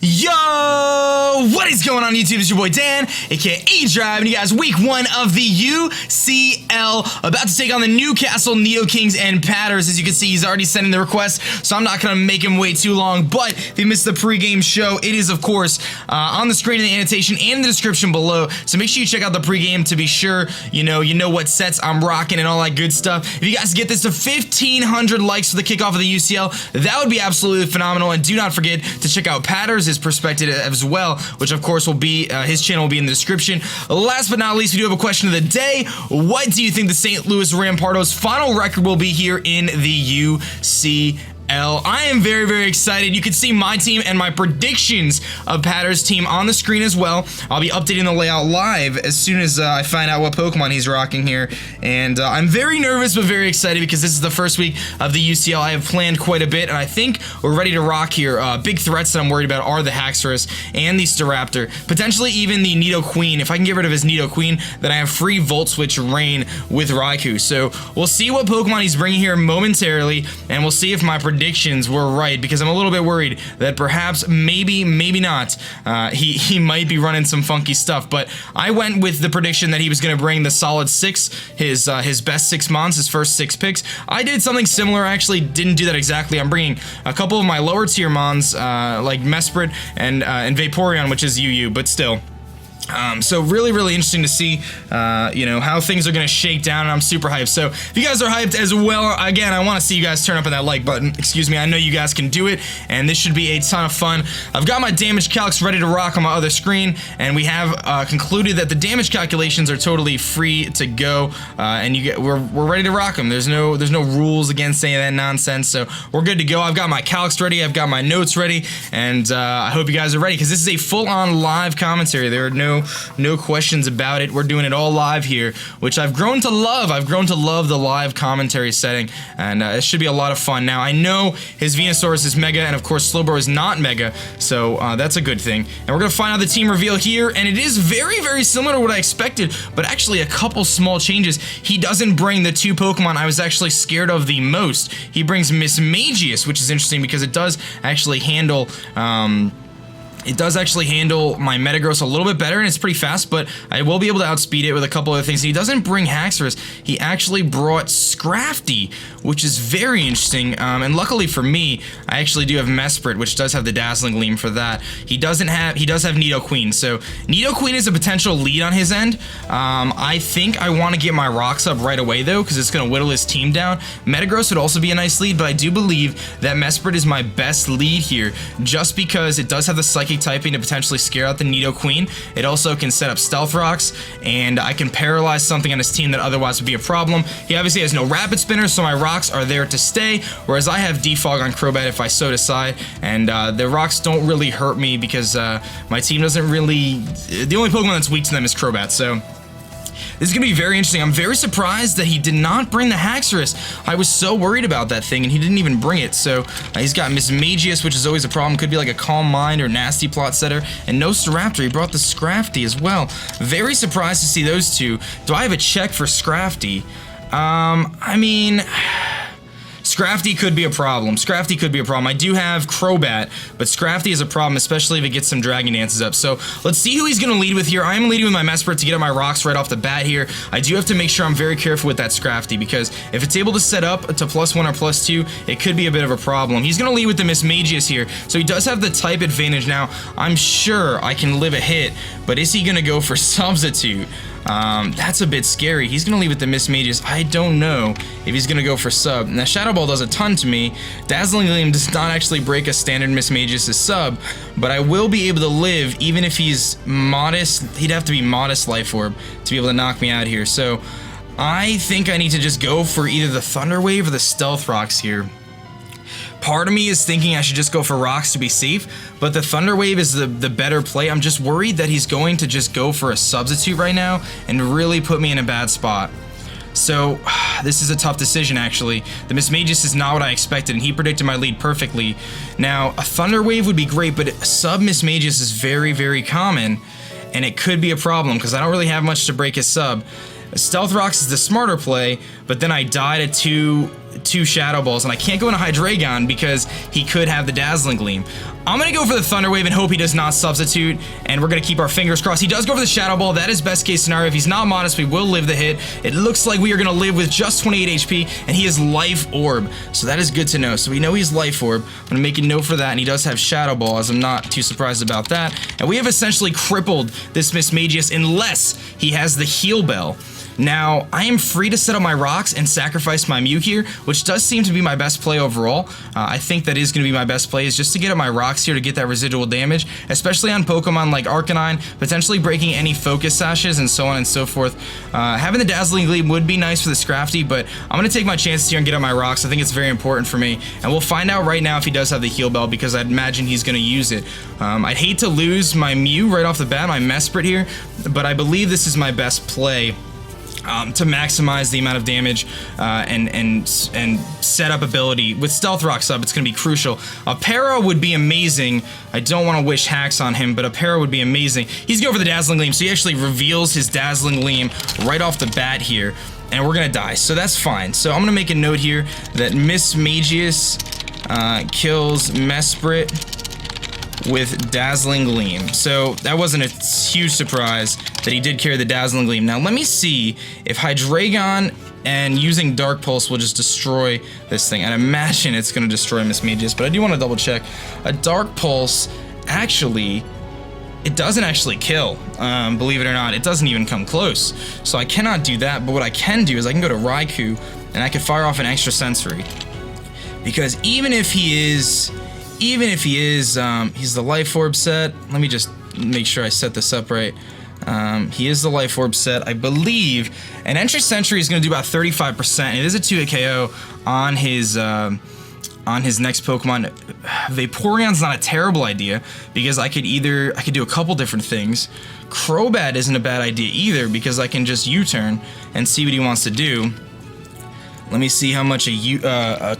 Yo, what is going on YouTube? It's your boy Dan, aka aDrive, and you guys, week 1 of the UCL, about to take on the Newcastle Nidokings and Patterrz. As you can see, he's already sending the request, so I'm not gonna make him wait too long. But if you missed the pregame show, it is of course on the screen in the annotation and in the description below. So make sure you check out the pregame to be sure you know what sets I'm rocking and all that good stuff. If you guys get this to 1,500 likes for the kickoff of the UCL, that would be absolutely phenomenal. And do not forget to check out Patterrz' perspective as well, which of course will be his channel will be in the description. Last but not least, we do have a question of the day. What do you think the St. Louis Rampardos final record will be here in the UCL? I am very, very excited. You can see my team and my predictions of Patterrz' team on the screen as well. I'll be updating the layout live as soon as I find out what Pokemon he's rocking here. And I'm very nervous but very excited because this is the first week of the UCL. I have planned quite a bit and I think we're ready to rock here. Big threats that I'm worried about are the Haxorus and the Staraptor. Potentially even the Nidoqueen. If I can get rid of his Nidoqueen, then I have free Volt Switch Rain with Raikou. So we'll see what Pokemon he's bringing here momentarily, and we'll see if my predictions were right, because I'm a little bit worried that perhaps, maybe not, he might be running some funky stuff. But I went with the prediction that he was going to bring the solid 6, his best 6 mons, his first 6 picks. I did something similar. I actually didn't do that exactly. I'm bringing a couple of my lower tier mons, like Mesprit and Vaporeon, which is UU, but still. So really interesting to see, how things are going to shake down, and I'm super hyped. So if you guys are hyped as well, again, I want to see you guys turn up on that like button. Excuse me, I know you guys can do it, and this should be a ton of fun. I've got my damage calcs ready to rock on my other screen, and we have concluded that the damage calculations are totally free to go, and we're ready to rock them. There's no rules against any of that nonsense, so we're good to go. I've got my calcs ready, I've got my notes ready, and I hope you guys are ready, because this is a full-on live commentary. There are no questions about it. We're doing it all live here, which I've grown to love. I've grown to love the live commentary setting, and it should be a lot of fun. Now, I know his Venusaur is Mega, and of course Slowbro is not Mega, so that's a good thing. And we're going to find out the team reveal here, and it is very similar to what I expected, but actually a couple small changes. He doesn't bring the 2 Pokemon I was actually scared of the most. He brings Mismagius, which is interesting because it does actually handle my Metagross a little bit better, and it's pretty fast, but I will be able to outspeed it with a couple other things. He doesn't bring Haxorus. He actually brought Scrafty, which is very interesting, and luckily for me, I actually do have Mesprit, which does have the Dazzling Gleam for that. He does have Nidoqueen, so Nidoqueen is a potential lead on his end. I think I want to get my rocks up right away, though, because it's going to whittle his team down. Metagross would also be a nice lead, but I do believe that Mesprit is my best lead here, just because it does have the Psychic typing to potentially scare out the Nidoqueen. It also can set up Stealth Rocks, and I can paralyze something on his team that otherwise would be a problem. He obviously has no Rapid Spinner, so my rocks are there to stay, whereas I have Defog on Crobat if I so decide, and the rocks don't really hurt me because my team doesn't really... The only Pokemon that's weak to them is Crobat, so... This is going to be very interesting. I'm very surprised that he did not bring the Haxorus. I was so worried about that thing, and he didn't even bring it. So he's got Mismagius, which is always a problem. Could be like a Calm Mind or Nasty Plot Setter. And no Staraptor. He brought the Scrafty as well. Very surprised to see those 2. Do I have a check for Scrafty? I mean... Scrafty could be a problem. Scrafty could be a problem. I do have Crobat, but Scrafty is a problem, especially if it gets some Dragon Dances up. So let's see who he's going to lead with here. I am leading with my Mesprit to get up my rocks right off the bat here. I do have to make sure I'm very careful with that Scrafty, because if it's able to set up to +1 or +2, it could be a bit of a problem. He's going to lead with the Mismagius here, so he does have the type advantage. Now, I'm sure I can live a hit, but is he going to go for Substitute? That's a bit scary. He's gonna leave with the Mismagius. I don't know if he's gonna go for sub. Now, Shadow Ball does a ton to me. Dazzling Gleam does not actually break a standard Mismagius' sub, but I will be able to live even if he's modest. He'd have to be modest Life Orb to be able to knock me out here. So I think I need to just go for either the Thunder Wave or the Stealth Rocks here. Part of me is thinking I should just go for rocks to be safe, but the Thunder Wave is the better play. I'm just worried that he's going to just go for a substitute right now and really put me in a bad spot. So, this is a tough decision, actually. The Mismagius is not what I expected, and he predicted my lead perfectly. Now, a Thunder Wave would be great, but sub Mismagius is very, very common. and it could be a problem because I don't really have much to break his sub. Stealth Rocks is the smarter play, but then I died to two Shadow Balls, and I can't go into Hydreigon because he could have the Dazzling Gleam. I'm gonna go for the Thunder Wave and hope he does not substitute, and we're gonna keep our fingers crossed. He does go for the Shadow Ball. That is best case scenario. If he's not modest, we will live the hit. It looks like we are gonna live with just 28 HP, and he is Life Orb, so that is good to know. So we know he's Life Orb. I'm gonna make a note for that, and he does have Shadow Ball, as I'm not too surprised about that. And we have essentially crippled this Mismagius unless he has the Heal Bell. Now, I am free to set up my rocks and sacrifice my Mew here, which does seem to be my best play overall. I think that is going to be my best play, is just to get up my rocks here to get that residual damage, especially on Pokemon like Arcanine, potentially breaking any Focus Sashes and so on and so forth. Having the Dazzling Gleam would be nice for the Scrafty, but I'm going to take my chances here and get up my rocks. I think it's very important for me, and we'll find out right now if he does have the Heal Bell, because I'd imagine he's going to use it. I'd hate to lose my Mew right off the bat, my Mesprit here, but I believe this is my best play. To maximize the amount of damage and set up ability. With Stealth Rocks up, it's going to be crucial. A Para would be amazing. I don't want to wish hacks on him, but a Para would be amazing. He's going for the Dazzling Gleam, so he actually reveals his Dazzling Gleam right off the bat here, and we're going to die, so that's fine. So I'm going to make a note here that Mismagius kills Mesprit with Dazzling Gleam. So that wasn't a huge surprise that he did carry the Dazzling Gleam. Now let me see if Hydreigon and using Dark Pulse will just destroy this thing. I'd imagine it's going to destroy Mismagius, but I do want to double check. A Dark Pulse, actually, it doesn't actually kill. Believe it or not, it doesn't even come close. So I cannot do that, but what I can do is I can go to Raikou and I can fire off an Extra Sensory. Because even if he is, he's the Life Orb set. Let me just make sure I set this up right. He is the Life Orb set, I believe. An Entry Sentry is going to do about 35%. It is a 2-hit KO on his next Pokemon. Vaporeon's not a terrible idea because I could do a couple different things. Crobat isn't a bad idea either because I can just U-turn and see what he wants to do. Let me see how much a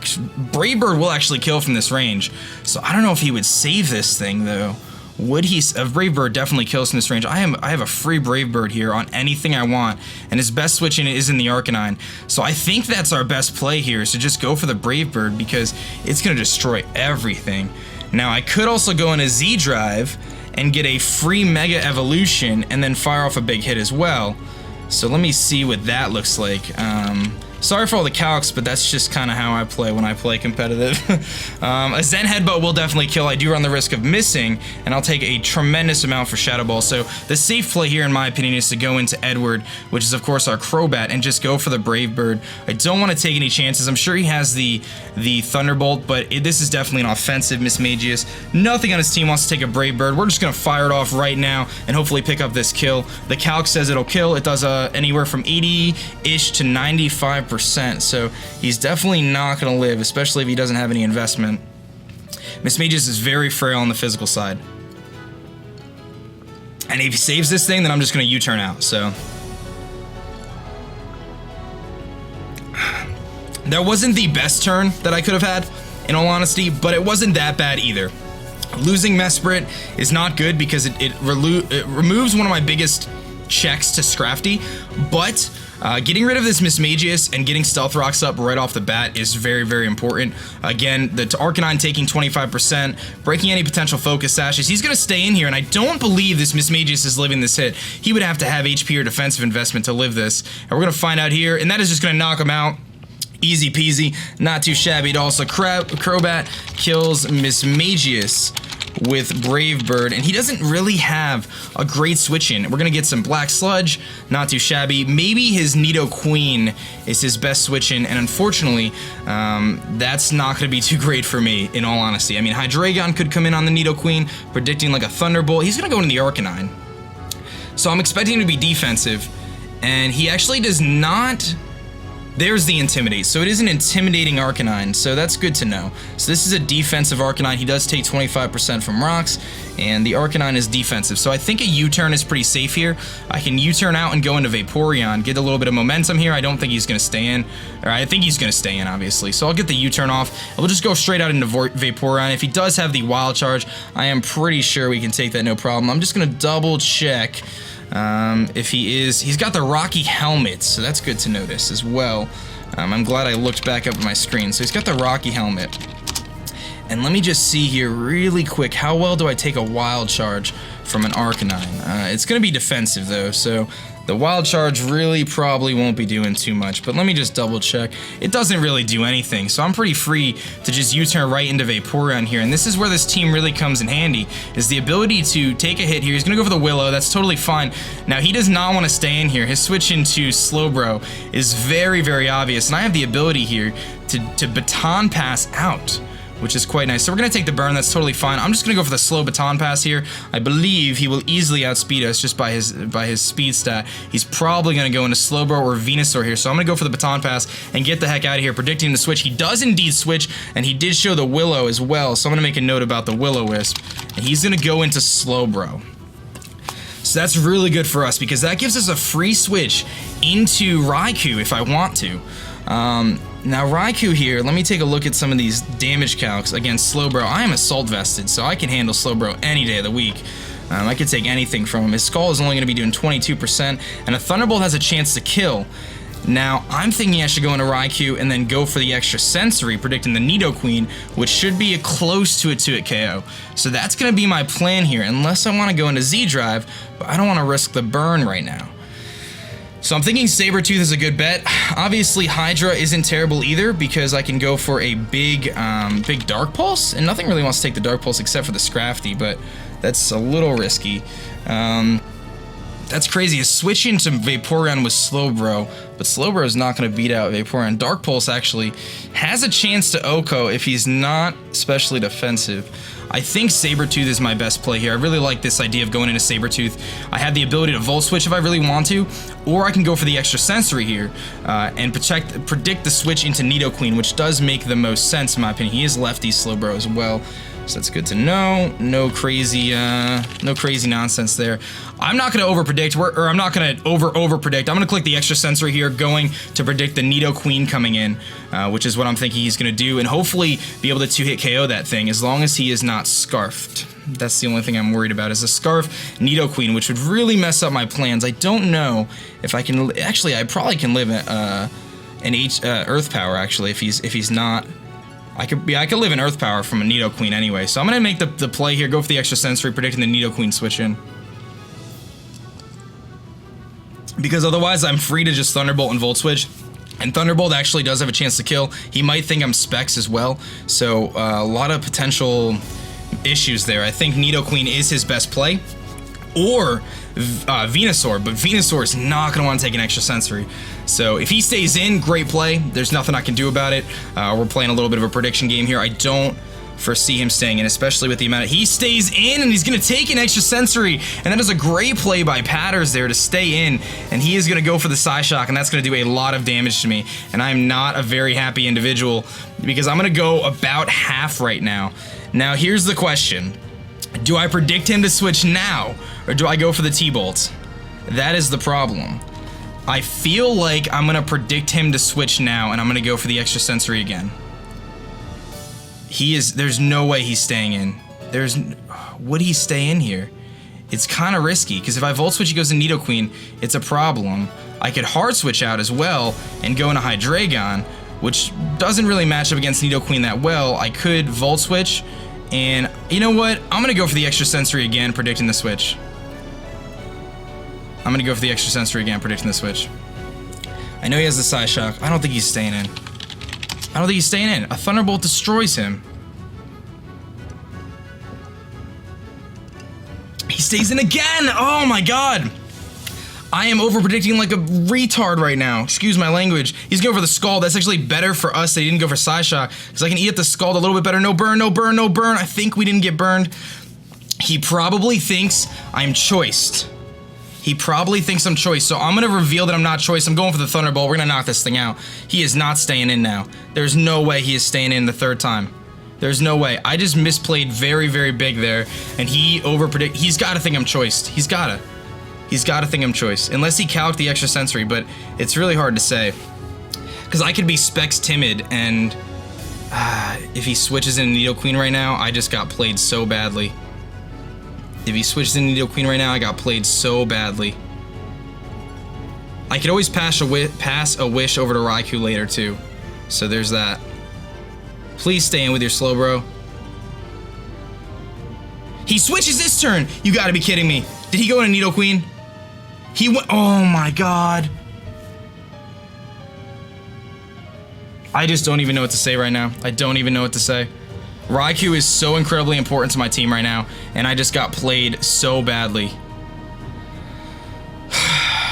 Brave Bird will actually kill from this range. So I don't know if he would save this thing though. Would he? A Brave Bird definitely kills from this range. I have a free Brave Bird here on anything I want, and his best switch in it is in the Arcanine. So I think that's our best play here, is to just go for the Brave Bird because it's going to destroy everything. Now I could also go into Z-Drive and get a free Mega Evolution and then fire off a big hit as well. So let me see what that looks like. Sorry for all the calcs, but that's just kind of how I play when I play competitive. A Zen Headbutt will definitely kill. I do run the risk of missing, and I'll take a tremendous amount for Shadow Ball. So the safe play here, in my opinion, is to go into Edward, which is, of course, our Crobat, and just go for the Brave Bird. I don't want to take any chances. I'm sure he has the Thunderbolt, but this is definitely an offensive Mismagius. Nothing on his team wants to take a Brave Bird. We're just going to fire it off right now and hopefully pick up this kill. The calc says it'll kill. It does anywhere from 80-ish to 95%. So he's definitely not going to live, especially if he doesn't have any investment. Mismagius is very frail on the physical side. And if he saves this thing, then I'm just going to U-turn out. So that wasn't the best turn that I could have had, in all honesty, but it wasn't that bad either. Losing Mesprit is not good because it removes one of my biggest checks to Scrafty, but getting rid of this Mismagius and getting Stealth Rocks up right off the bat is very, very important. Again, the Arcanine taking 25%, breaking any potential Focus Sashes. He's going to stay in here, and I don't believe this Mismagius is living this hit. He would have to have HP or defensive investment to live this, and we're going to find out here, and that is just going to knock him out. Easy peasy, not too shabby at all. So Crobat kills Mismagius with Brave Bird, and he doesn't really have a great switch in. We're gonna get some Black Sludge, not too shabby. Maybe his Nidoqueen is his best switch in, and unfortunately, that's not gonna be too great for me, in all honesty. I mean, Hydreigon could come in on the Nidoqueen, predicting like a Thunderbolt. He's gonna go into the Arcanine. So I'm expecting him to be defensive, and he actually does not There's the Intimidate. So it is an intimidating Arcanine, so that's good to know. So this is a defensive Arcanine. He does take 25% from rocks, and the Arcanine is defensive. So I think a U-turn is pretty safe here. I can U-turn out and go into Vaporeon, get a little bit of momentum here. I don't think he's going to stay in, or I think he's going to stay in, obviously. So I'll get the U-turn off, and we'll just go straight out into Vaporeon. If he does have the Wild Charge, I am pretty sure we can take that no problem. I'm just going to double check. If he's got the Rocky Helmet, so that's good to notice as well. I'm glad I looked back up at my screen. So he's got the Rocky Helmet. And let me just see here really quick, how well do I take a Wild Charge from an Arcanine? It's going to be defensive though, so the Wild Charge really probably won't be doing too much, but let me just double check. It doesn't really do anything, so I'm pretty free to just U-turn right into Vaporeon here, and this is where this team really comes in handy, is the ability to take a hit here. He's going to go for the Willow, that's totally fine. Now, he does not want to stay in here. His switch into Slowbro is very, very obvious, and I have the ability here to Baton Pass out, which is quite nice. So we're going to take the burn, that's totally fine. I'm just going to go for the slow Baton Pass here. I believe he will easily outspeed us just by his speed stat. He's probably going to go into Slowbro or Venusaur here, so I'm going to go for the Baton Pass and get the heck out of here, predicting the switch. He does indeed switch, and he did show the Willow as well, so I'm going to make a note about the Will-O-Wisp, and he's going to go into Slowbro. So that's really good for us, because that gives us a free switch into Raikou if I want to. Now Raikou here, let me take a look at some of these damage calcs against Slowbro. I am Assault Vested, so I can handle Slowbro any day of the week. I can take anything from him. His Skull is only going to be doing 22%, and a Thunderbolt has a chance to kill. Now, I'm thinking I should go into Raikou and then go for the extra sensory, predicting the Nidoqueen, which should be close to a 2-hit KO. So that's going to be my plan here, unless I want to go into Z-Drive, but I don't want to risk the burn right now. So I'm thinking Sabertooth is a good bet. Obviously, Hydra isn't terrible either, because I can go for a big Dark Pulse, and nothing really wants to take the Dark Pulse except for the Scrafty, but that's a little risky. That's crazy. A switch into Vaporeon with Slowbro, but Slowbro is not going to beat out Vaporeon. Dark Pulse actually has a chance to OHKO if he's not especially defensive. I think Sabertooth is my best play here. I really like this idea of going into Sabertooth. I have the ability to Volt Switch if I really want to, or I can go for the extra sensory here and predict the switch into Nidoqueen, which does make the most sense in my opinion. He is lefty Slowbro as well, so that's good to know. No crazy nonsense there. I'm not going to overpredict, or I'm not going to overpredict. I'm going to click the extra sensory here, going to predict the Nidoqueen coming in, which is what I'm thinking he's going to do, and hopefully be able to 2-hit KO that thing, as long as he is not Scarfed. That's the only thing I'm worried about, is a Scarf Nidoqueen, which would really mess up my plans. I don't know if I can, actually, I probably can live Earth Power, actually, if he's not. I could live in Earth Power from a Nidoqueen anyway, so I'm going to make the play here, go for the extra sensory, predicting the Nidoqueen switch in. Because otherwise I'm free to just Thunderbolt and Volt Switch, and Thunderbolt actually does have a chance to kill. He might think I'm Specs as well, so a lot of potential issues there. I think Nidoqueen is his best play, or Venusaur, but Venusaur is not going to want to take an extra sensory. So if he stays in, great play. There's nothing I can do about it. We're playing a little bit of a prediction game here. I don't foresee him staying in, especially with the amount of... He stays in, and he's going to take an extra sensory, and that is a great play by Patterrz there to stay in, and he is going to go for the Psyshock, and that's going to do a lot of damage to me, and I'm not a very happy individual, because I'm going to go about half right now. Now, here's the question. Do I predict him to switch now, or do I go for the T-Bolt? That is the problem. I feel like I'm going to predict him to switch now, and I'm going to go for the extra sensory again. There's no way he's staying in. Would he stay in here? It's kind of risky, because if I Volt Switch, he goes to Nidoqueen, it's a problem. I could Hard Switch out as well, and go into Hydreigon, which doesn't really match up against Nidoqueen that well. I could Volt Switch, and you know what? I'm going to go for the extra sensory again, predicting the switch. I'm going to go for the extra sensory again, predicting the switch. I know he has the Psyshock. I don't think he's staying in. I don't think he's staying in. A Thunderbolt destroys him. He stays in again! Oh my god! I am over-predicting like a retard right now. Excuse my language. He's going for the Scald. That's actually better for us that he didn't go for Psyshock, because I can eat at the Scald a little bit better. No burn, no burn, no burn. I think we didn't get burned. He probably thinks I'm choiced. He probably thinks I'm choice, so I'm gonna reveal that I'm not choice. I'm going for the Thunderbolt. We're gonna knock this thing out. He is not staying in now. There's no way he is staying in the third time. There's no way. I just misplayed very, very big there, and he overpredict. He's gotta think I'm choiced. He's gotta think I'm choice. Unless he calced the extra sensory, but it's really hard to say. Because I could be Specs timid, and if he switches in Nidoqueen right now, I just got played so badly. If he switches in Nidoqueen right now, I got played so badly. I could always pass a wish over to Raikou later too. So there's that. Please stay in with your Slowbro. He switches this turn! You gotta be kidding me. Did he go into Nidoqueen? He went, oh my god. I just don't even know what to say right now. I don't even know what to say. Raikou is so incredibly important to my team right now, and I just got played so badly.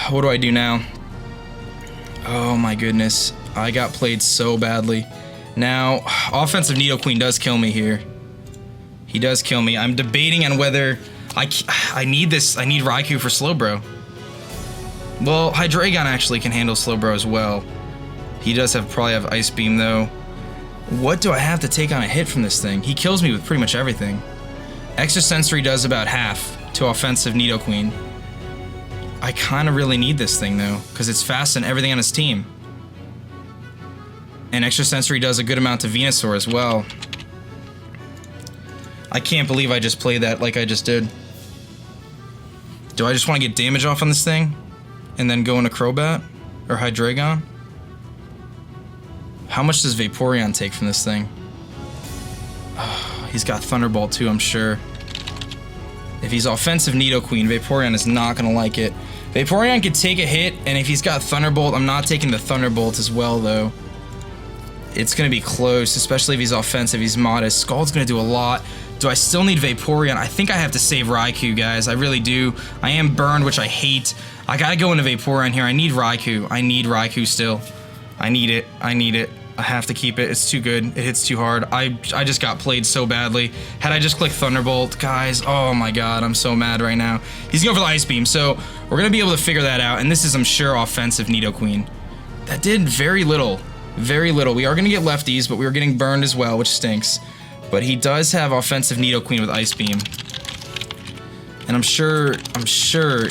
What do I do now? Oh my goodness. I got played so badly. Now, offensive Nidoqueen does kill me here. He does kill me. I'm debating on whether I need this. I need Raikou for Slowbro. Well, Hydreigon actually can handle Slowbro as well. He does probably have Ice Beam though. What do I have to take on a hit from this thing? He kills me with pretty much everything. Extra Sensory does about half to offensive Nidoqueen. I kind of really need this thing though, because it's fast and everything on his team. And Extra Sensory does a good amount to Venusaur as well. I can't believe I just played that like I just did. Do I just want to get damage off on this thing? And then go into Crobat? Or Hydreigon? How much does Vaporeon take from this thing? Oh, he's got Thunderbolt too, I'm sure. If he's offensive Nidoqueen, Vaporeon is not gonna like it. Vaporeon could take a hit, and if he's got Thunderbolt, I'm not taking the Thunderbolt as well though. It's gonna be close, especially if he's offensive, he's modest. Scald's gonna do a lot. Do I still need Vaporeon? I think I have to save Raikou, guys. I really do. I am burned, which I hate. I gotta go into Vaporeon here. I need Raikou. I need Raikou still. I need it. I need it. I have to keep it. It's too good. It hits too hard. I just got played so badly. Had I just clicked Thunderbolt, guys, oh my god, I'm so mad right now. He's going for the Ice Beam, so we're going to be able to figure that out, and this is, I'm sure, offensive Nidoqueen. That did very little. Very little. We are going to get lefties, but we were getting burned as well, which stinks. But he does have offensive Nidoqueen with Ice Beam. And I'm sure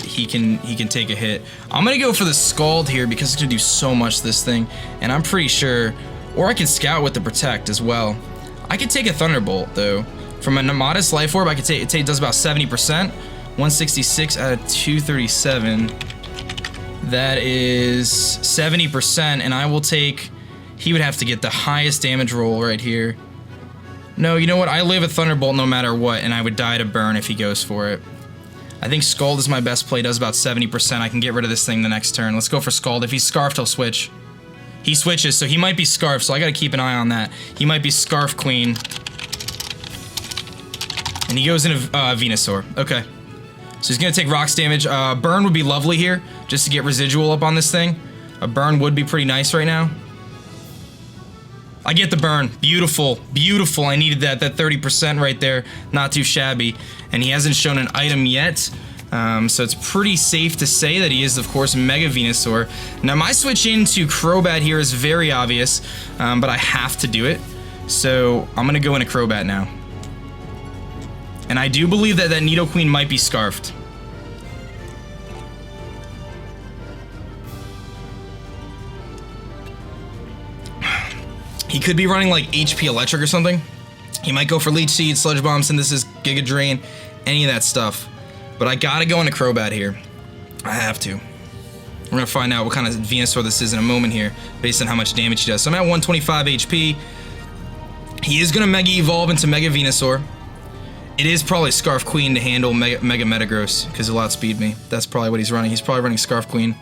he can take a hit. I'm gonna go for the Scald here because it's gonna do so much to this thing, and I'm pretty sure, or I can Scout with the Protect as well. I could take a Thunderbolt though. From a modest Life Orb, I could take it does about 70%, 166 out of 237. That is 70%, and I will take. He would have to get the highest damage roll right here. No, you know what? I live a Thunderbolt no matter what, and I would die to burn if he goes for it. I think Scald is my best play, does about 70%. I can get rid of this thing the next turn. Let's go for Scald. If he's Scarfed, he'll switch. He switches, so he might be Scarfed, so I gotta keep an eye on that. He might be Scarf Queen. And he goes into Venusaur. Okay. So he's gonna take Rocks damage. Burn would be lovely here, just to get residual up on this thing. A burn would be pretty nice right now. I get the burn. Beautiful. Beautiful. I needed that 30% right there. Not too shabby. And he hasn't shown an item yet. So it's pretty safe to say that he is, of course, Mega Venusaur. Now, my switch into Crobat here is very obvious, but I have to do it. So I'm going to go into Crobat now. And I do believe that that Nidoqueen might be Scarfed. He could be running like HP Electric or something. He might go for Leech Seed, Sludge Bomb, Synthesis, Giga Drain, any of that stuff. But I gotta go into Crobat here. I have to. We're gonna find out what kind of Venusaur this is in a moment here, based on how much damage he does. So I'm at 125 HP. He is gonna Mega Evolve into Mega Venusaur. It is probably Scarf Queen to handle Mega Metagross, because he'll outspeed me. That's probably what he's running. He's probably running Scarf Queen.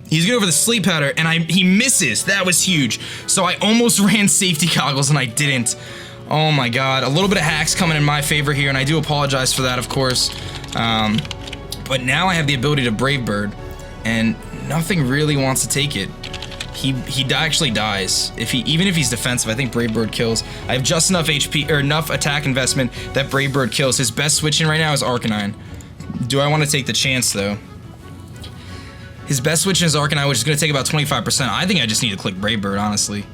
He's going for the Sleep Powder, and he misses. That was huge. So I almost ran Safety Goggles, and I didn't. Oh my god. A little bit of hacks coming in my favor here, and I do apologize for that, of course. But now I have the ability to Brave Bird, and nothing really wants to take it. He actually dies. Even if he's defensive, I think Brave Bird kills. I have just enough HP, or enough attack investment that Brave Bird kills. His best switch in right now is Arcanine. Do I want to take the chance, though? His best switch in is Arcanine, which is going to take about 25%. I think I just need to click Brave Bird, honestly.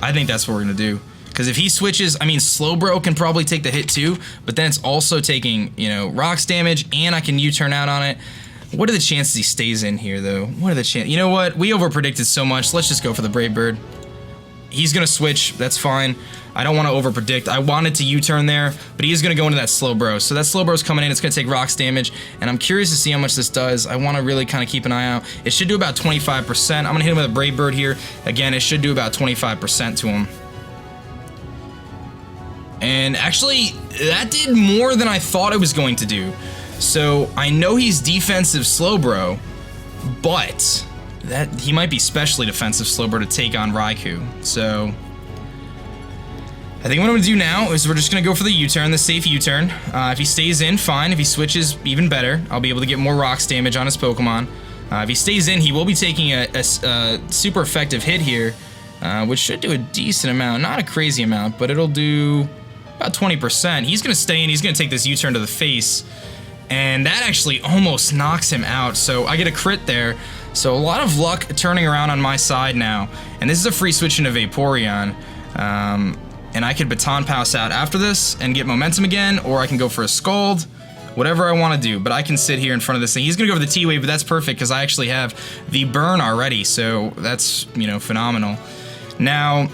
I think that's what we're going to do. Because if he switches, I mean, Slowbro can probably take the hit too, but then it's also taking, you know, rocks damage, and I can U-turn out on it. What are the chances he stays in here, though? What are the chances? You know what? We overpredicted so much. Let's just go for the Brave Bird. He's going to switch. That's fine. I don't want to overpredict. I wanted to U-turn there, but he is going to go into that Slowbro. So that Slowbro's coming in. It's going to take rocks damage, and I'm curious to see how much this does. I want to really kind of keep an eye out. It should do about 25%. I'm going to hit him with a Brave Bird here. Again, it should do about 25% to him. And actually, that did more than I thought it was going to do. So I know he's defensive Slowbro, but that he might be specially defensive Slowbro to take on Raikou. So I think what I'm going to do now is we're just going to go for the U-turn, the safe U-turn. If he stays in, fine. If he switches, even better. I'll be able to get more rocks damage on his Pokemon. If he stays in, he will be taking a super effective hit here, which should do a decent amount. Not a crazy amount, but it'll do about 20%. He's going to stay in. He's going to take this U-turn to the face. And that actually almost knocks him out. So I get a crit there. So a lot of luck turning around on my side now. And this is a free switch into Vaporeon. And I could Baton Pass out after this and get momentum again, or I can go for a Scald. Whatever I want to do, but I can sit here in front of this thing. He's going to go for the T-Wave, but that's perfect because I actually have the burn already. So that's, you know, phenomenal. Now,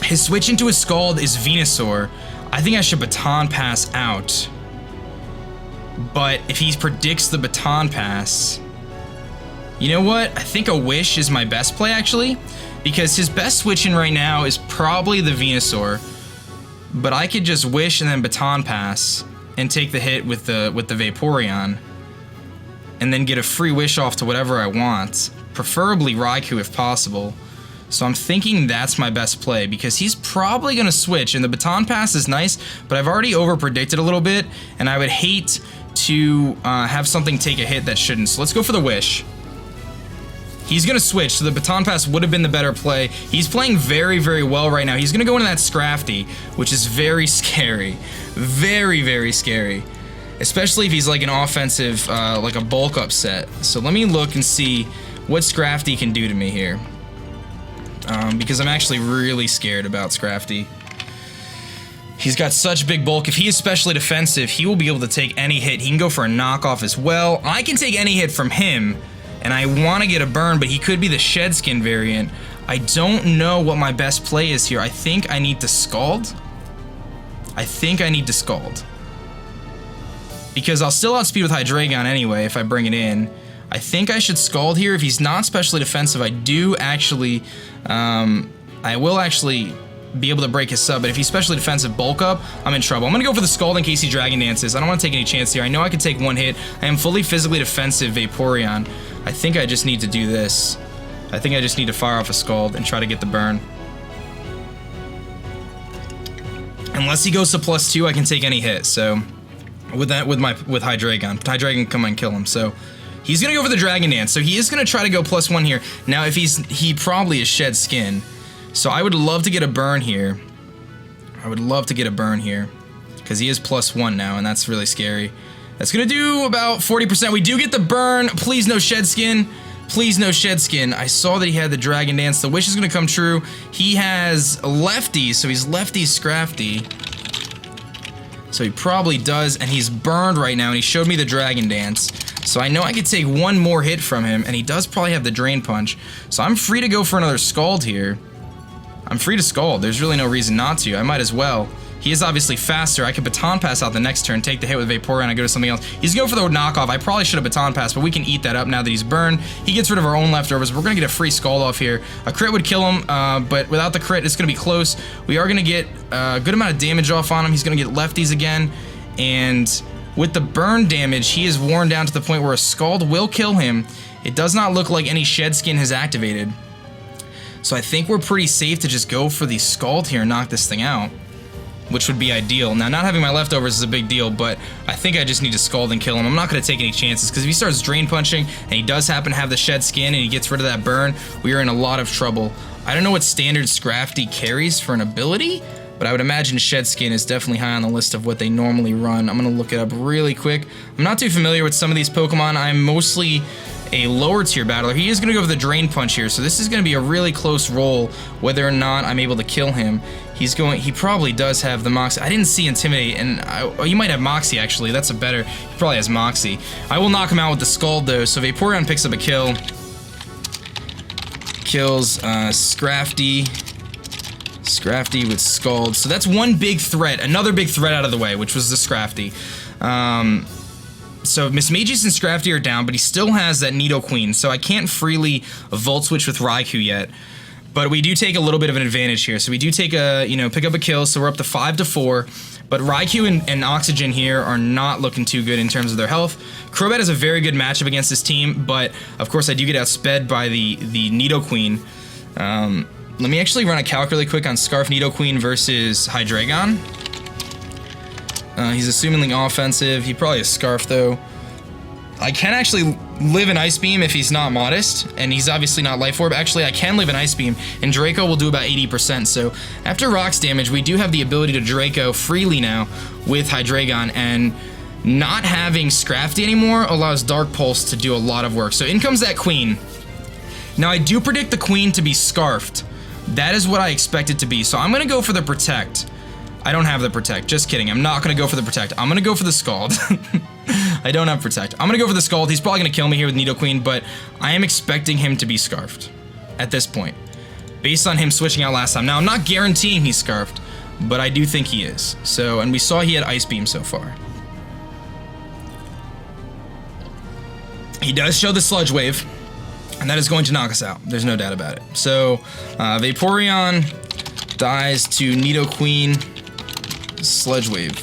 his switch into a Scald is Venusaur. I think I should Baton Pass out. But if he predicts the Baton Pass, you know what? I think a Wish is my best play, actually, because his best switch in right now is probably the Venusaur. But I could just Wish and then Baton Pass and take the hit with the Vaporeon, and then get a free Wish off to whatever I want, preferably Raikou if possible. So I'm thinking that's my best play, because he's probably going to switch, and the Baton Pass is nice, but I've already over-predicted a little bit, and I would hate to have something take a hit that shouldn't. So let's go for the Wish. He's going to switch, so the Baton Pass would have been the better play. He's playing very, very well right now. He's going to go into that Scrafty, which is very scary. Very, very scary. Especially if he's like an offensive, like a bulk upset. So let me look and see what Scrafty can do to me here. Because I'm actually really scared about Scrafty. He's got such big bulk. If he is specially defensive, he will be able to take any hit. He can go for a knockoff as well. I can take any hit from him, and I want to get a burn, but he could be the Shed Skin variant. I don't know what my best play is here. I think I need to Scald. Because I'll still outspeed with Hydreigon anyway if I bring it in. I think I should Scald here. If he's not specially defensive, I do actually, I will actually be able to break his sub, but if he's specially defensive bulk up, I'm in trouble. I'm gonna go for the Scald in case he Dragon Dances. I don't want to take any chance here. I know I can take one hit. I am fully physically defensive Vaporeon. I think I just need to do this. I think I just need to fire off a Scald and try to get the burn. Unless he goes to +2, I can take any hit. So with Hydreigon can come and kill him. So he's gonna go for the Dragon Dance. So he is gonna try to go +1 here. Now if he probably is Shed Skin. So I would love to get a burn here. Because he is +1 now, and that's really scary. That's gonna do about 40%. We do get the burn. Please no Shed Skin. Please no Shed Skin. I saw that he had the Dragon Dance. The wish is gonna come true. He has lefties, so he's lefty Scrafty. So he probably does, and he's burned right now, and he showed me the Dragon Dance. So I know I could take one more hit from him, and he does probably have the Drain Punch. So I'm free to go for another Scald here. I'm free to Scald. There's really no reason not to. I might as well. He is obviously faster. I could Baton Pass out the next turn, take the hit with Vaporeon, and go to something else. He's going for the knockoff. I probably should have Baton Pass, but we can eat that up now that he's burned. He gets rid of our own leftovers. We're going to get a free Scald off here. A crit would kill him, but without the crit, it's going to be close. We are going to get a good amount of damage off on him. He's going to get lefties again, and with the burn damage, he is worn down to the point where a Scald will kill him. It does not look like any Shed Skin has activated. So I think we're pretty safe to just go for the Scald here and knock this thing out, which would be ideal. Now, not having my leftovers is a big deal, but I think I just need to Scald and kill him. I'm not going to take any chances, because if he starts Drain Punching, and he does happen to have the Shed Skin, and he gets rid of that burn, we are in a lot of trouble. I don't know what standard Scrafty carries for an ability, but I would imagine Shed Skin is definitely high on the list of what they normally run. I'm going to look it up really quick. I'm not too familiar with some of these Pokemon. I'm mostly a lower tier battler. He is going to go for the Drain Punch here, so this is going to be a really close roll whether or not I'm able to kill him. He probably does have the Moxie. I didn't see Intimidate, and oh, you might have Moxie actually. That's a better. He probably has Moxie. I will knock him out with the Scald though, so Vaporeon picks up a kill. Kills Scrafty with Scald. So that's one big threat, another big threat out of the way, which was the Scrafty. So Mismagius and Scrafty are down, but he still has that Nidoqueen, so I can't freely Volt Switch with Raikou yet. But we do take a little bit of an advantage here. So we do take a, pick up a kill, so we're up to 5-4. But Raikou and Oxygen here are not looking too good in terms of their health. Crobat is a very good matchup against this team, but of course I do get outsped by the Nidoqueen. Let me actually run a calc really quick on Scarf Nidoqueen versus Hydreigon. He's assumingly offensive. He probably has Scarf though. I can actually live an Ice Beam if he's not Modest, and he's obviously not Life Orb. Actually, I can live an Ice Beam, and Draco will do about 80%. So after Rocks damage, we do have the ability to Draco freely now with Hydreigon, and not having Scrafty anymore allows Dark Pulse to do a lot of work. So in comes that Queen. Now I do predict the Queen to be Scarfed. That is what I expect it to be. So I'm going to go for the Protect. I don't have the Protect. Just kidding. I'm not going to go for the Protect. I'm going to go for the Scald. I don't have Protect. I'm going to go for the Scald. He's probably going to kill me here with Nidoqueen, but I am expecting him to be Scarfed at this point, based on him switching out last time. Now, I'm not guaranteeing he's Scarfed, but I do think he is. So, and we saw he had Ice Beam so far. He does show the Sludge Wave, and that is going to knock us out. There's no doubt about it. So, Vaporeon dies to Nidoqueen. Sludge Wave.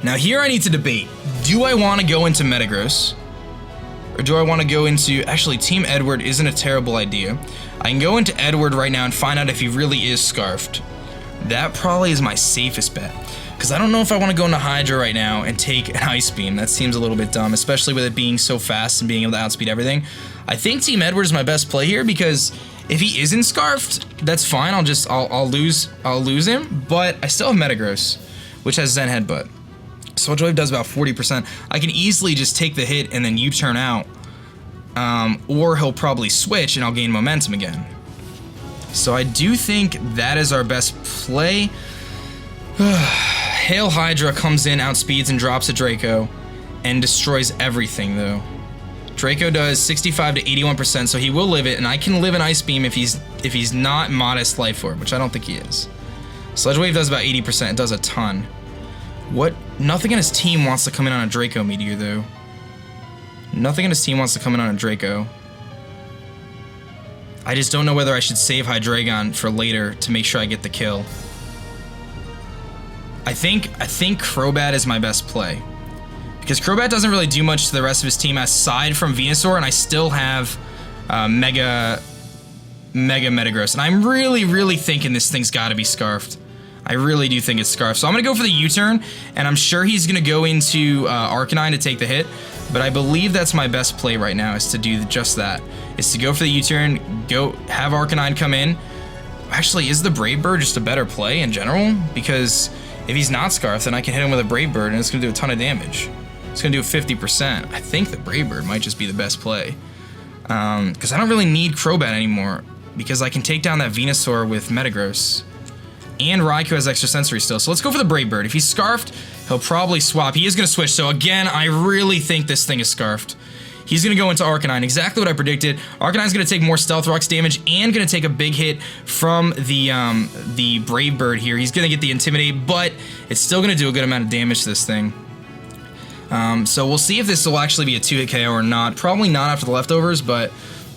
Now here I need to debate. Do I want to go into Metagross? Or do I want to go into... Actually, Team Edward isn't a terrible idea. I can go into Edward right now and find out if he really is Scarfed. That probably is my safest bet. Because I don't know if I want to go into Hydra right now and take an Ice Beam. That seems a little bit dumb, especially with it being so fast and being able to outspeed everything. I think Team Edward is my best play here because... if he isn't Scarfed, that's fine. I'll lose him, but I still have Metagross, which has Zen Headbutt. Sludge Wave does about 40%. I can easily just take the hit and then U-turn out, or he'll probably switch and I'll gain momentum again. So I do think that is our best play. Hail Hydra comes in, outspeeds and drops a Draco, and destroys everything though. Draco does 65 to 81%, so he will live it, and I can live an Ice Beam if he's not Modest Life Orb, which I don't think he is. Sludge Wave does about 80%, it does a ton. What? Nothing in his team wants to come in on a Draco Meteor, though. Nothing in his team wants to come in on a Draco. I just don't know whether I should save Hydreigon for later to make sure I get the kill. I think Crobat is my best play. Because Crobat doesn't really do much to the rest of his team aside from Venusaur, and I still have Mega Metagross. And I'm really thinking this thing's got to be Scarfed. I really do think it's Scarfed. So I'm going to go for the U-turn, and I'm sure he's going to go into Arcanine to take the hit. But I believe that's my best play right now, is to do just that. Is to go for the U-turn, go have Arcanine come in. Actually, is the Brave Bird just a better play in general? Because if he's not Scarfed, then I can hit him with a Brave Bird, and it's going to do a ton of damage. It's going to do 50%. I think the Brave Bird might just be the best play. Because I don't really need Crobat anymore. Because I can take down that Venusaur with Metagross. And Raikou has extra sensory still. So let's go for the Brave Bird. If he's Scarfed, he'll probably swap. He is going to switch. So again, I really think this thing is Scarfed. He's going to go into Arcanine. Exactly what I predicted. Arcanine's going to take more Stealth Rocks damage and going to take a big hit from the Brave Bird here. He's going to get the Intimidate, but it's still going to do a good amount of damage to this thing. So we'll see if this will actually be a 2-hit KO or not. Probably not after the leftovers, but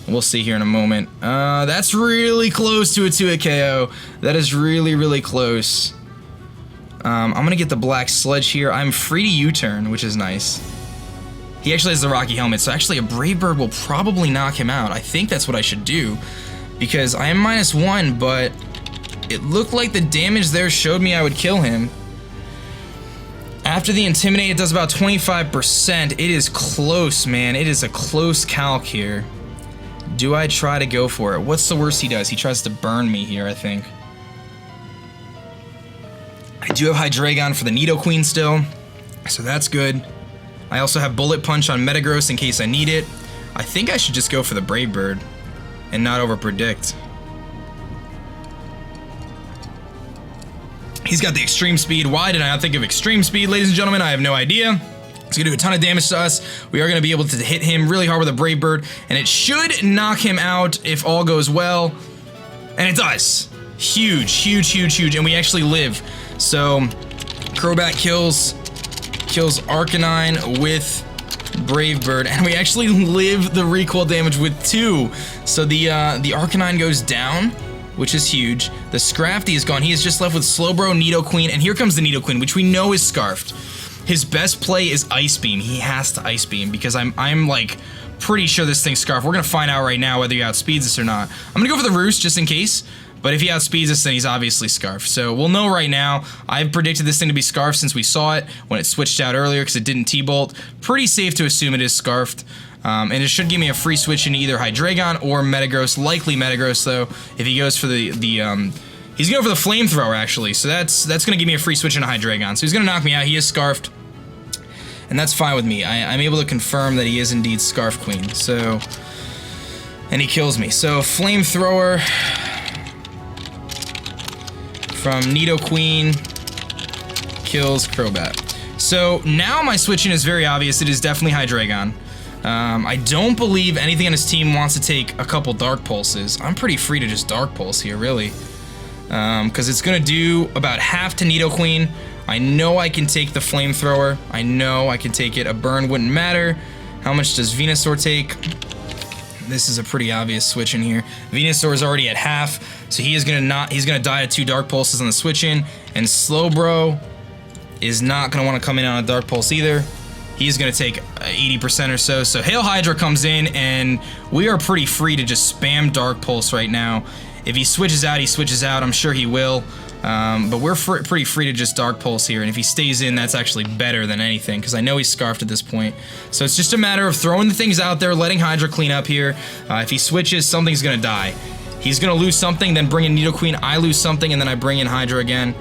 we'll see here in a moment. That's really close to a 2-hit KO. That is really close. I'm going to get the Black Sludge here. I'm free to U-turn, which is nice. He actually has the Rocky Helmet, so actually a Brave Bird will probably knock him out. I think that's what I should do, because I am -1, but it looked like the damage there showed me I would kill him. After the Intimidate, it does about 25%. It is close, man. It is a close calc here. Do I try to go for it? What's the worst he does? He tries to burn me here, I think. I do have Hydreigon for the Nidoqueen still, so that's good. I also have Bullet Punch on Metagross in case I need it. I think I should just go for the Brave Bird and not over-predict. He's got the extreme speed. Why did I not think of extreme speed, ladies and gentlemen? I have no idea. It's gonna do a ton of damage to us. We are gonna be able to hit him really hard with a Brave Bird, and it should knock him out if all goes well. And it does. Huge, huge, huge, huge, and we actually live. So, Crobat kills Arcanine with Brave Bird, and we actually live the recoil damage with 2. So the Arcanine goes down, which is huge. The Scrafty is gone. He is just left with Slowbro, Nidoqueen, and here comes the Nidoqueen, which we know is scarfed. His best play is Ice Beam. He has to Ice Beam because I'm like pretty sure this thing's scarfed. We're gonna find out right now whether he outspeeds us or not. I'm gonna go for the Roost just in case, but if he outspeeds us, then he's obviously scarfed. So we'll know right now. I've predicted this thing to be scarfed since we saw it when it switched out earlier because it didn't T-Bolt. Pretty safe to assume it is scarfed. And it should give me a free switch into either Hydreigon or Metagross. Likely Metagross though, if he goes for he's going for the Flamethrower actually. So that's gonna give me a free switch into Hydreigon. So he's gonna knock me out. He is scarfed. And that's fine with me. I'm able to confirm that he is indeed Scarf Queen. So, and he kills me. So Flamethrower from Nidoqueen kills Crobat. So now my switching is very obvious. It is definitely Hydreigon. I don't believe anything on his team wants to take a couple Dark Pulses. I'm pretty free to just Dark Pulse here, really. Because it's going to do about half to Nidoqueen. I know I can take the Flamethrower. I know I can take it. A burn wouldn't matter. How much does Venusaur take? This is a pretty obvious switch in here. Venusaur is already at half, so he's gonna die to 2 Dark Pulses on the switch in, and Slowbro is not gonna want to come in on a Dark Pulse either. He's gonna take 80% or so. So Hail Hydra comes in, and we are pretty free to just spam Dark Pulse right now. If he switches out, he switches out. I'm sure he will. But we're pretty free to just Dark Pulse here, and if he stays in, that's actually better than anything, because I know he's scarfed at this point. So it's just a matter of throwing the things out there, letting Hydra clean up here. If he switches, something's gonna die. He's gonna lose something, then bring in Nidoqueen, I lose something, and then I bring in Hydra again.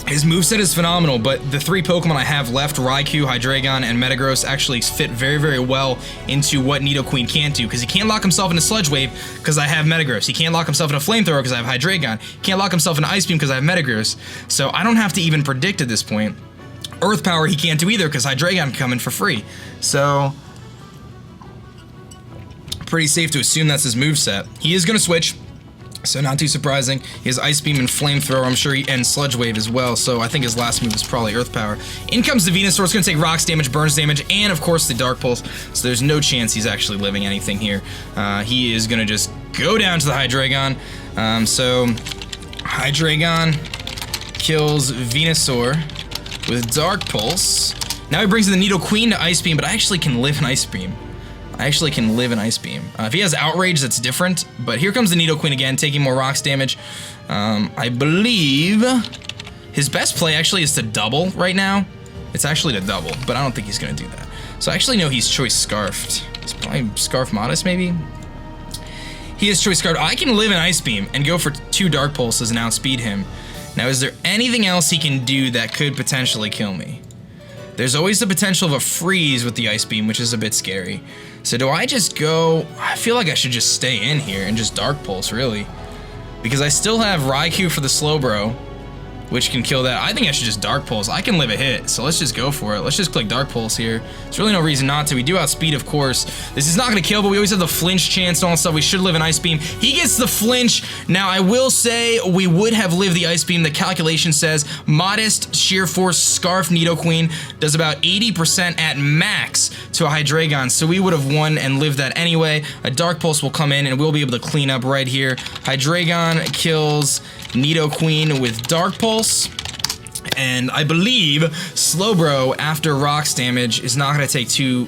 His moveset is phenomenal, but the 3 Pokemon I have left, Raikou, Hydreigon, and Metagross, actually fit very, very well into what Nidoqueen can't do, because he can't lock himself into Sludge Wave because I have Metagross. He can't lock himself into Flamethrower because I have Hydreigon. He can't lock himself into Ice Beam because I have Metagross. So I don't have to even predict at this point. Earth Power he can't do either because Hydreigon can come in for free. So pretty safe to assume that's his moveset. He is going to switch. So not too surprising. He has Ice Beam and Flamethrower, I'm sure, and Sludge Wave as well, so I think his last move is probably Earth Power. In comes the Venusaur. It's going to take Rocks damage, Burns damage, and of course the Dark Pulse, so there's no chance he's actually living anything here. He is going to just go down to the Hydreigon. So Hydreigon kills Venusaur with Dark Pulse. Now he brings in the Nidoqueen to Ice Beam, but I actually can live in Ice Beam. If he has Outrage, that's different. But here comes the Nidoqueen again, taking more Rocks damage. I believe his best play actually is to double right now. It's actually to double, but I don't think he's going to do that. So I actually know he's Choice Scarfed. He's probably Scarf Modest, maybe? He is Choice Scarfed. I can live in Ice Beam and go for 2 Dark Pulses and outspeed him. Now, is there anything else he can do that could potentially kill me? There's always the potential of a freeze with the Ice Beam, which is a bit scary. So do I just go... I feel like I should just stay in here and just Dark Pulse, really. Because I still have Raikou for the Slowbro, which can kill that. I think I should just Dark Pulse. I can live a hit, so let's just go for it. Let's just click Dark Pulse here. There's really no reason not to. We do outspeed, of course. This is not going to kill, but we always have the flinch chance and all that stuff. We should live an Ice Beam. He gets the flinch. Now, I will say we would have lived the Ice Beam. The calculation says Modest, Sheer Force, Scarf, Nidoqueen does about 80% at max to a Hydreigon, so we would have won and lived that anyway. A Dark Pulse will come in, and we'll be able to clean up right here. Hydreigon kills Nidoqueen with Dark Pulse, and I believe Slowbro, after Rocks damage, is not going to take two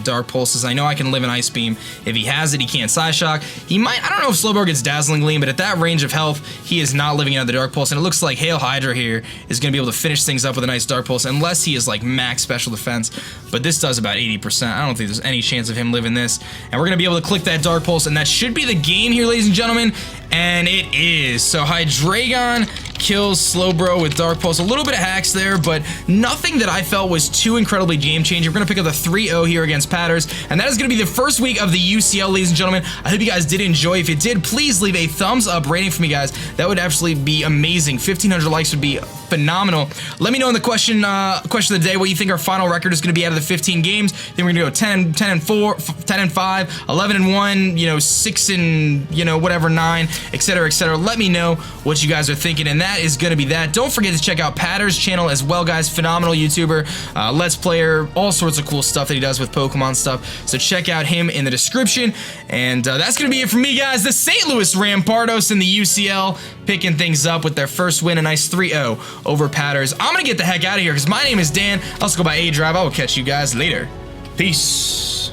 Dark Pulses. I know I can live an Ice Beam. If he has it, he can't Side Shock. He might, I don't know if Slowbro gets Dazzling Gleam, but at that range of health, he is not living another Dark Pulse, and it looks like Hail Hydra here is going to be able to finish things up with a nice Dark Pulse, unless he is like max special defense, but this does about 80%. I don't think there's any chance of him living this, and we're going to be able to click that Dark Pulse, and that should be the game here, ladies and gentlemen, and it is. So Hydreigon kills Slowbro with Dark Pulse. A little bit of hacks there, but nothing that I felt was too incredibly game-changing. We're going to pick up the 3-0 here against Patterrz, and that is going to be the first week of the UCL, ladies and gentlemen. I hope you guys did enjoy. If you did, please leave a thumbs up rating for me, guys. That would absolutely be amazing. 1,500 likes would be phenomenal. Let me know in the question of the day what you think our final record is going to be out of the 15 games. Then we're going to go 10 and 4, 10 and 5, 11 and 1, you know, 6 and, you know, whatever, 9, etc., etc. Let me know what you guys are thinking, and that is going to be that. Don't forget to check out Patterrz channel as well, guys. Phenomenal YouTuber, Let's Player, all sorts of cool stuff that he does with Pokemon stuff. So check out him in the description. And that's going to be it for me, guys. The St. Louis Rampardos in the UCL picking things up with their first win, a nice 3-0 over Patterrz. I'm going to get the heck out of here because my name is Dan. I'll also go by aDrive. I will catch you guys later. Peace.